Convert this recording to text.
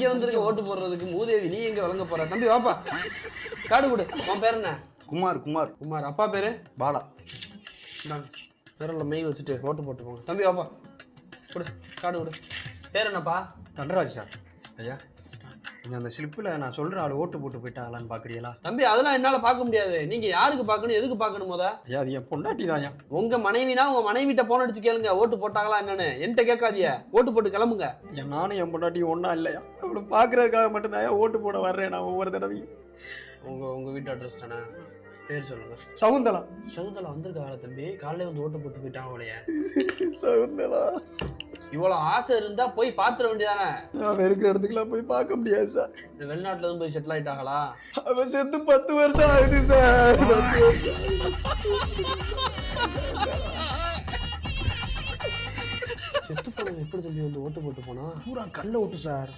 இங்க வந்திருக்க ஓட்டு போடுறதுக்கு மூதேவி நீ எங்க வழங்க போற தம்பி வாப்பா கார்டு கொடு உன் பேர் என்ன குமார் குமார் குமார் அப்பா பேரு பாலா பேரில் மெய் வச்சுட்டு ஓட்டு போட்டு போங்க தம்பி வாப்பா கொடு கார்டு கொடு பேர் என்னப்பா தண்டராஜ் சார் ஐயா நீங்கள் அந்த ஸ்லிப்பில் நான் சொல்கிற ஆள் ஓட்டு போட்டு போயிட்டாங்களான்னு பார்க்குறீங்களா? தம்பி அதெல்லாம் என்னால் பார்க்க முடியாது. நீங்கள் யாருக்கு பார்க்கணும் எதுக்கு பார்க்கணும் போதா? ஐயா அது என் பொண்டாட்டி தான் ஐயா. உங்கள் மனைவினா உங்கள் மனைவிட்ட போன் அடிச்சு கேளுங்க ஓட்டு போட்டாங்களா என்னன்னு. என்கிட்ட கேட்காதிய ஓட்டு போட்டு கிளம்புங்க. ஐயா நானும் என் பொண்டாட்டியும் ஒன்றா இல்லையா? அவளை பார்க்குறதுக்காக மட்டும்தான் ஐயா ஓட்டு போட வர்றேன் நான் ஒவ்வொரு தடவையும். உங்கள் வீட்டு அட்ரஸ் தானே? பேர் சொல்லுங்க. சகுந்தலா. சகுந்தலா வந்திருக்காங்களா தம்பி? காலையில வந்து ஓட்டு போட்டு போயிட்டாங்க அவளைய. சகுந்தலா இவ்வளோ ஆசை இருந்தா போய் பாத்துற வேண்டியதானே? அவன் இருக்கிற இடத்துக்குலாம் போய் பார்க்க முடியாது சார். வெளிநாட்டுல இருந்து போய் செட்டில் ஆயிட்டாங்களா? அவன் செத்து 10 வருஷம் ஆகுது சார். செத்து போனவங்க எப்படி தம்பி வந்து ஓட்டு போட்டு போனா? பூரா கள்ள ஓட்டு சார்.